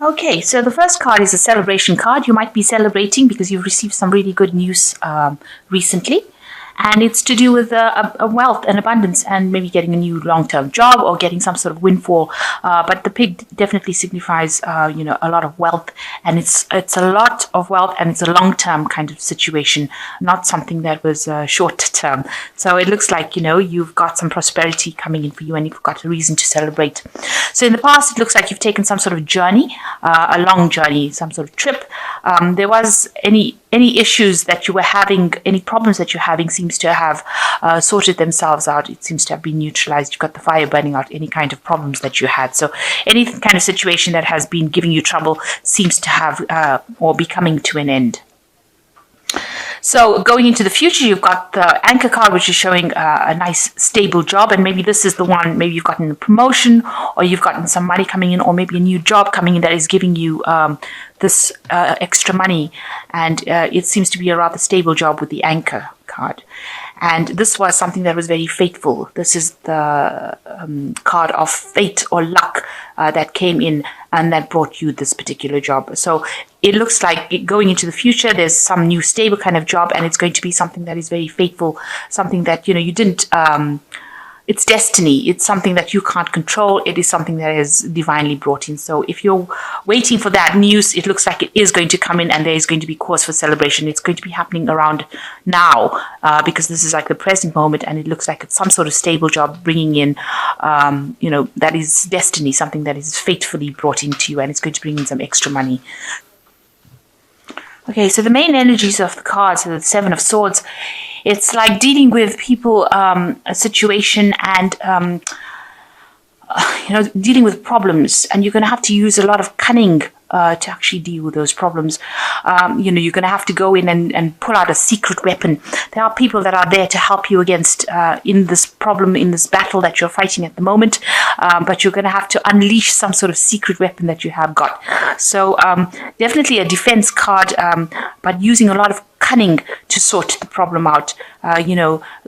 Okay, so the first card is a celebration card. You might be celebrating because you've received some really good news recently. And it's to do with a wealth and abundance and maybe getting a new long-term job or getting some sort of windfall. But the pig definitely signifies, a lot of wealth, and it's a lot of wealth, and it's a long-term kind of situation, not something that was short-term. So it looks like, you've got some prosperity coming in for you, and you've got a reason to celebrate. So in the past, it looks like you've taken some sort of journey, a long journey, some sort of trip. There was any issues that you were having, any problems that you're having seems to have sorted themselves out. It seems to have been neutralized. You've got the fire burning out any kind of problems that you had. So any kind of situation that has been giving you trouble seems to have or be coming to an end. So going into the future, you've got the anchor card, which is showing a nice stable job. And maybe this is the one, maybe you've gotten a promotion, or you've gotten some money coming in, or maybe a new job coming in that is giving you this extra money. And it seems to be a rather stable job with the anchor card. And this was something that was very fateful. This is the card of fate or luck that came in and that brought you this particular job. So it looks like going into the future, there's some new stable kind of job, and it's going to be something that is very fateful, something that, you didn't, it's destiny. It's something that you can't control. It is something that is divinely brought in. So if you're waiting for that news, it looks like it is going to come in, and there is going to be cause for celebration. It's going to be happening around now because this is like the present moment, and it looks like it's some sort of stable job bringing in, that is destiny, something that is fatefully brought into you, and it's going to bring in some extra money. Okay, so the main energies of the cards, so the Seven of Swords, it's like dealing with people, a situation, and dealing with problems, and you're going to have to use a lot of cunning to actually deal with those problems. You're going to have to go in and pull out a secret weapon. There are people that are there to help you against in this problem, in this battle that you're fighting at the moment, but you're going to have to unleash some sort of secret weapon that you have got. So definitely a defense card, but using a lot of cunning to sort the problem out,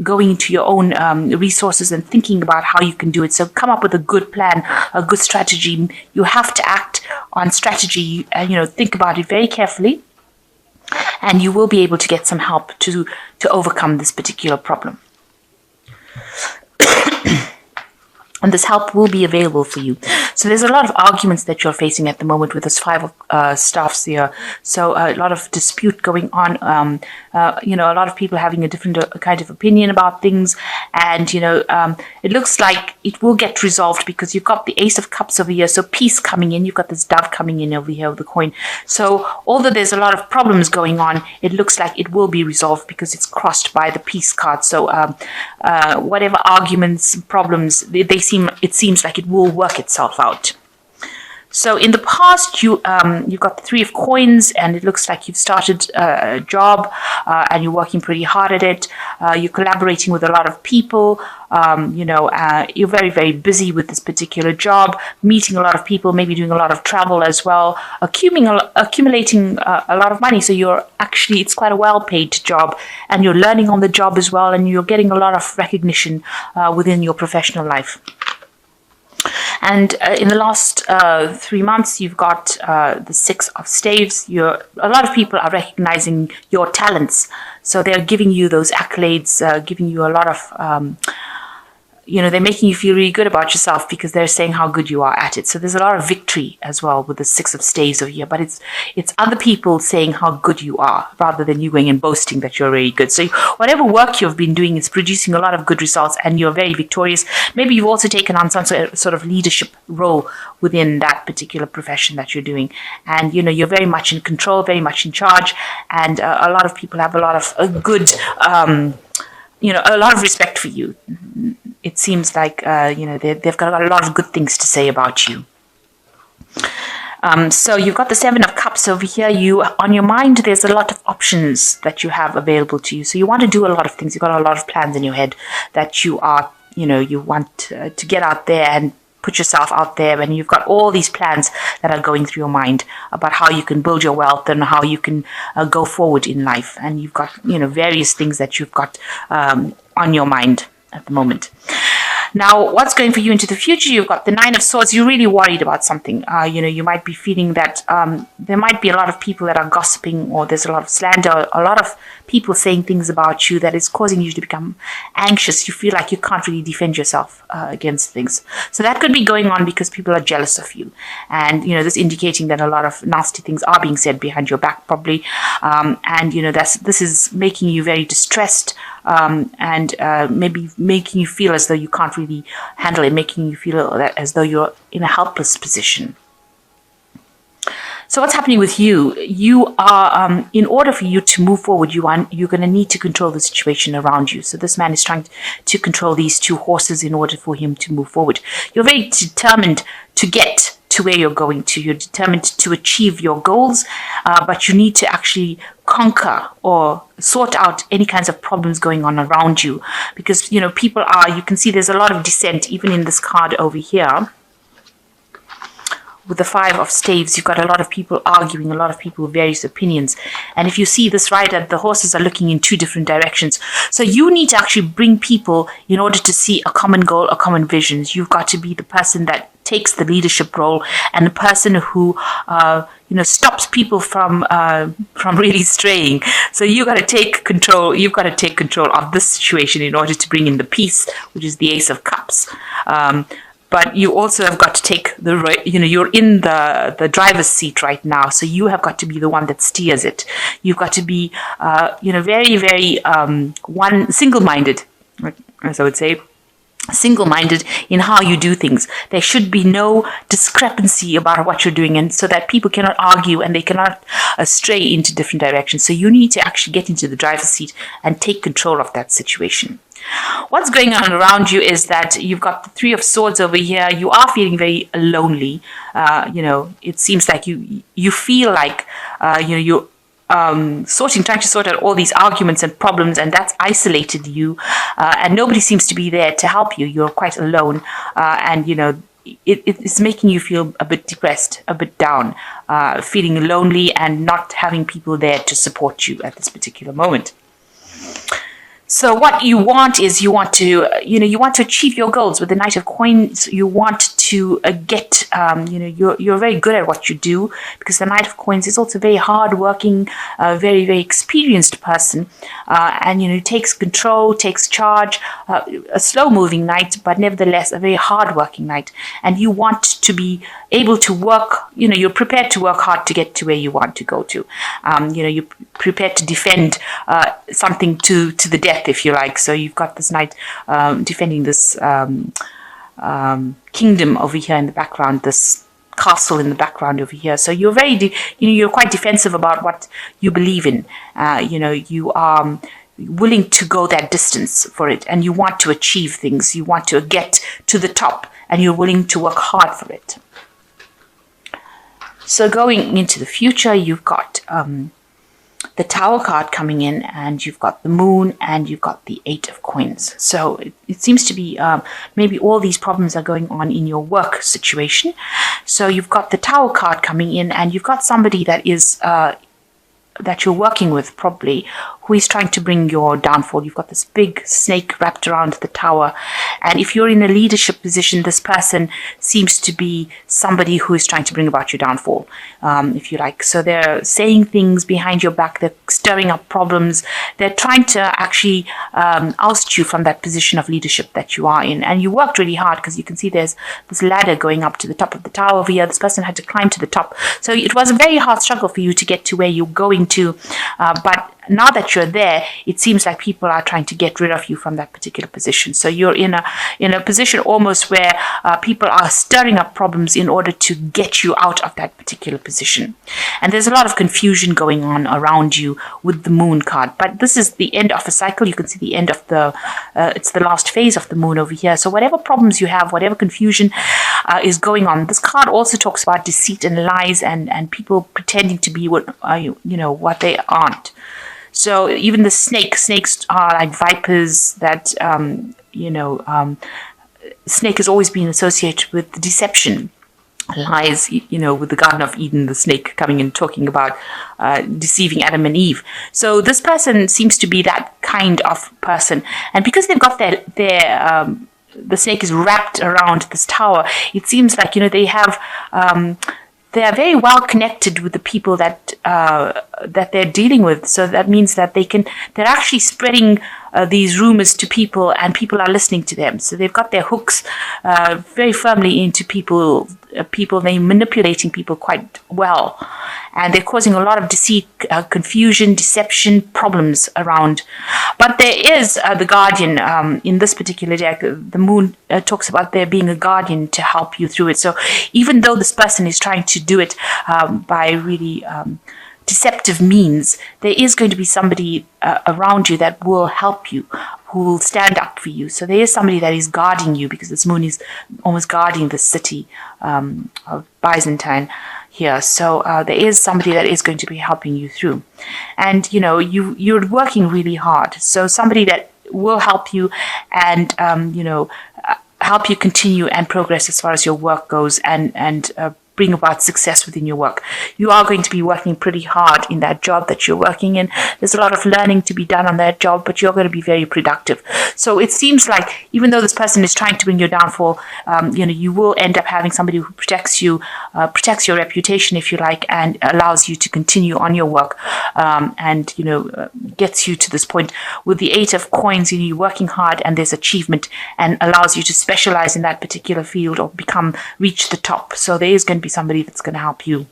going into your own resources and thinking about how you can do it. So come up with a good plan, a good strategy. You have to act on strategy, think about it very carefully, and you will be able to get some help to overcome this particular problem. And this help will be available for you. So there's a lot of arguments that you're facing at the moment with this Five of Staffs here. So a lot of dispute going on. A lot of people having a different kind of opinion about things. And, it looks like it will get resolved because you've got the Ace of Cups over here. So peace coming in. You've got this dove coming in over here with the coin. So although there's a lot of problems going on, it looks like it will be resolved because it's crossed by the peace card. So whatever arguments, problems, it seems like it will work itself out. So in the past, you've got the Three of Coins, and it looks like you've started a job and you're working pretty hard at it. You're collaborating with a lot of people. You're very, very busy with this particular job, meeting a lot of people, maybe doing a lot of travel as well, accumulating a lot of money. So it's quite a well-paid job, and you're learning on the job as well, and you're getting a lot of recognition within your professional life. And in the last 3 months, you've got the Six of Staves. A lot of people are recognizing your talents. So they're giving you those accolades, giving you a lot of they're making you feel really good about yourself because they're saying how good you are at it. So there's a lot of victory as well with the Six of Staves over here. But it's other people saying how good you are rather than you going and boasting that you're really good. So whatever work you've been doing is producing a lot of good results, and you're very victorious. Maybe you've also taken on some sort of leadership role within that particular profession that you're doing. And, you're very much in control, very much in charge. And a lot of people have a lot of good, a lot of respect for you. It seems like, they've got a lot of good things to say about you. So you've got the Seven of Cups over here. On your mind, there's a lot of options that you have available to you. So you want to do a lot of things. You've got a lot of plans in your head that you are, you want to get out there and put yourself out there, and you've got all these plans that are going through your mind about how you can build your wealth and how you can go forward in life. And you've got, various things that you've got on your mind at the moment. Now, what's going for you into the future? You've got the Nine of Swords. You're really worried about something. You might be feeling that there might be a lot of people that are gossiping, or there's a lot of slander, a lot of people saying things about you that is causing you to become anxious. You feel like you can't really defend yourself against things. So that could be going on because people are jealous of you. And, this indicating that a lot of nasty things are being said behind your back, probably. And, this is making you very distressed, and maybe making you feel as though you can't really handle it, making you feel as though you're in a helpless position. So what's happening with you? You are, in order for you to move forward, you're going to need to control the situation around you. So this man is trying to control these two horses in order for him to move forward. You're very determined to get to where you're going to. You're determined to achieve your goals, but you need to actually conquer or sort out any kinds of problems going on around you. Because, people are, you can see there's a lot of dissent, even in this card over here. With the Five of Staves, you've got a lot of people arguing, a lot of people with various opinions. And if you see this rider, the horses are looking in two different directions. So you need to actually bring people in order to see a common goal, a common vision. You've got to be the person that takes the leadership role and the person who stops people from really straying. So you've got to take control. You've got to take control of this situation in order to bring in the peace, which is the Ace of Cups. But you also have got to take you're in the driver's seat right now. So you have got to be the one that steers it. You've got to be, very, very single-minded, as I would say. Single-minded in how you do things. There should be no discrepancy about what you're doing, and so that people cannot argue and they cannot stray into different directions. So you need to actually get into the driver's seat and take control of that situation. What's going on around you is that you've got the Three of Swords over here. You are feeling very lonely. It seems like you feel like you're trying to sort out all these arguments and problems, and that's isolated you, and nobody seems to be there to help you. You're quite alone, and it's making you feel a bit depressed, a bit down, feeling lonely and not having people there to support you at this particular moment. So what you want is you want to achieve your goals with the Knight of Coins. You want to get, you're very good at what you do, because the Knight of Coins is also a very hard-working, very, very experienced person, and takes control, takes charge, a slow-moving knight, but nevertheless a very hard-working knight. And you want to be able to work, you're prepared to work hard to get to where you want to go to. You're prepared to defend something to the death, if you like. So you've got this knight defending this kingdom over here in the background, this castle in the background over here. So you're you're quite defensive about what you believe in. You are willing to go that distance for it, and you want to achieve things. You want to get to the top, and you're willing to work hard for it. So going into the future, you've got the Tower card coming in, and you've got the Moon, and you've got the Eight of Coins. So it seems to be maybe all these problems are going on in your work situation. So you've got the Tower card coming in, and you've got somebody that is that you're working with, probably, who is trying to bring your downfall. You've got this big snake wrapped around the tower, and if you're in a leadership position, this person seems to be somebody who is trying to bring about your downfall, if you like. So they're saying things behind your back, they're stirring up problems, they're trying to actually oust you from that position of leadership that you are in. And you worked really hard, because you can see there's this ladder going up to the top of the tower over here. This person had to climb to the top. So it was a very hard struggle for you to get to where you're going to, but now that you're there, it seems like people are trying to get rid of you from that particular position. So you're in a position almost where people are stirring up problems in order to get you out of that particular position. And there's a lot of confusion going on around you with the Moon card. But this is the end of a cycle. You can see the end of it's the last phase of the Moon over here. So whatever problems you have, whatever confusion is going on, this card also talks about deceit and lies, and people pretending to be what they aren't. So even the snakes are like vipers that, snake has always been associated with deception, lies, with the Garden of Eden, the snake coming and talking about deceiving Adam and Eve. So this person seems to be that kind of person. And because they've got their the snake is wrapped around this tower, it seems like, they are very well connected with the people that they're dealing with. So that means that they're actually spreading these rumors to people, and people are listening to them. So they've got their hooks very firmly into people. They're manipulating people quite well, and they're causing a lot of deceit, confusion, deception, problems around. But there is the guardian in this particular deck. The moon talks about there being a guardian to help you through it. So even though this person is trying to do it by really deceptive means, there is going to be somebody around you that will help you, who will stand up for you. So there is somebody that is guarding you, because this moon is almost guarding the city of Byzantine here. So there is somebody that is going to be helping you through. And, you're working really hard. So somebody that will help you and, help you continue and progress as far as your work goes, and bring about success within your work. You are going to be working pretty hard in that job that you're working in. There's a lot of learning to be done on that job, but you're going to be very productive. So it seems like even though this person is trying to bring your downfall, you will end up having somebody who protects you, protects your reputation, if you like, and allows you to continue on your work, and gets you to this point. With the 8 of coins, you're working hard, and there's achievement, and allows you to specialize in that particular field or reach the top. So there is going to be somebody that's going to help you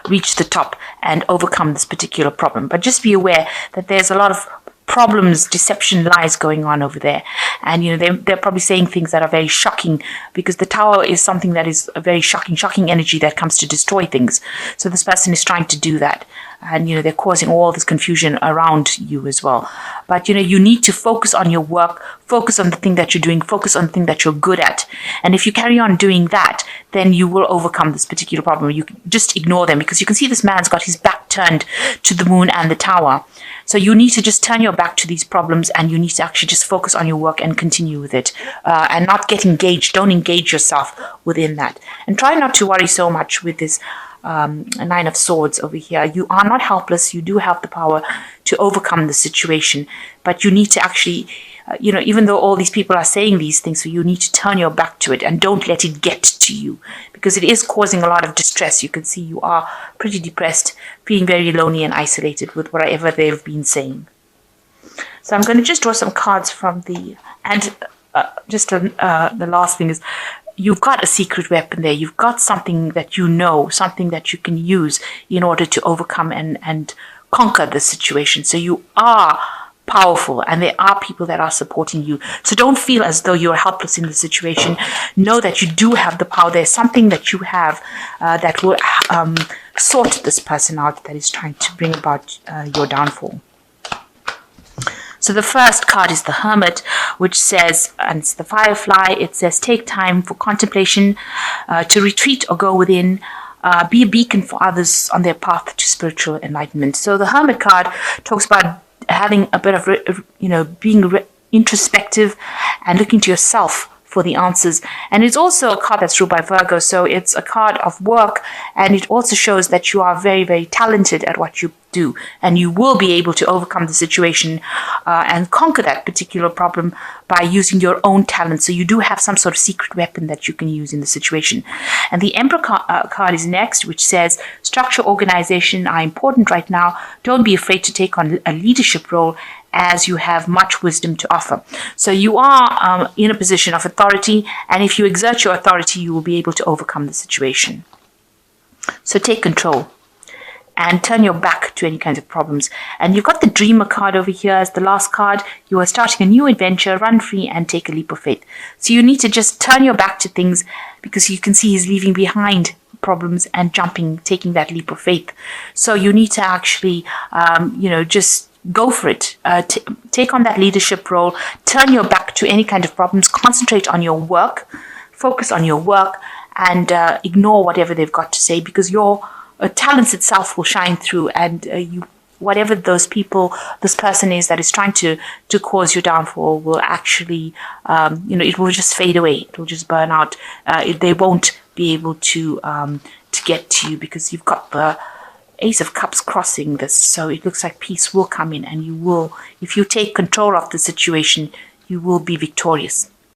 reach the top and overcome this particular problem. But just be aware that there's a lot of problems, deception, lies going on over there. And, they're probably saying things that are very shocking, because the tower is something that is a very shocking energy that comes to destroy things. So this person is trying to do that. And, they're causing all this confusion around you as well. But, you need to focus on your work, focus on the thing that you're doing, focus on the thing that you're good at. And if you carry on doing that, then you will overcome this particular problem. You just ignore them, because you can see this man's got his back turned to the moon and the tower. So you need to just turn your back to these problems, and you need to actually just focus on your work and continue with it, and not get engaged. Don't engage yourself within that. And try not to worry so much with this 9 of Swords over here. You are not helpless. You do have the power to overcome the situation, but you need to actually, even though all these people are saying these things, so you need to turn your back to it and don't let it get to you, because it is causing a lot of distress. You can see you are pretty depressed, feeling very lonely and isolated with whatever they've been saying. So I'm going to just draw some cards from the last thing is, you've got a secret weapon there. You've got something that something that you can use in order to overcome and conquer the situation. So you are powerful, and there are people that are supporting you. So don't feel as though you're helpless in the situation. Know that you do have the power. There's something that you have that will sort this person out that is trying to bring about your downfall. So the first card is the Hermit, which says, and it's the Firefly, it says, take time for contemplation, to retreat or go within, be a beacon for others on their path to spiritual enlightenment. So the Hermit card talks about having a bit of, being introspective and looking to yourself for the answers. And it's also a card that's ruled by Virgo, so it's a card of work, and it also shows that you are very, very talented at what you do, and you will be able to overcome the situation and conquer that particular problem by using your own talent. So you do have some sort of secret weapon that you can use in the situation. And the Emperor card is next, which says, structure, organization are important right now. Don't be afraid to take on a leadership role, as you have much wisdom to offer. So you are in a position of authority, and if you exert your authority, you will be able to overcome the situation. So take control and turn your back to any kinds of problems. And you've got the Dreamer card over here as the last card. You are starting a new adventure, run free and take a leap of faith. So you need to just turn your back to things, because you can see he's leaving behind problems and taking that leap of faith. So you need to actually, just go for it. Take on that leadership role. Turn your back to any kind of problems. Concentrate on your work. Focus on your work, and ignore whatever they've got to say, because your talents itself will shine through, and whatever this person is that is trying to cause your downfall will actually, it will just fade away. It will just burn out. They won't be able to get to you, because you've got the Ace of Cups crossing this, so it looks like peace will come in, and you will, if you take control of the situation, you will be victorious.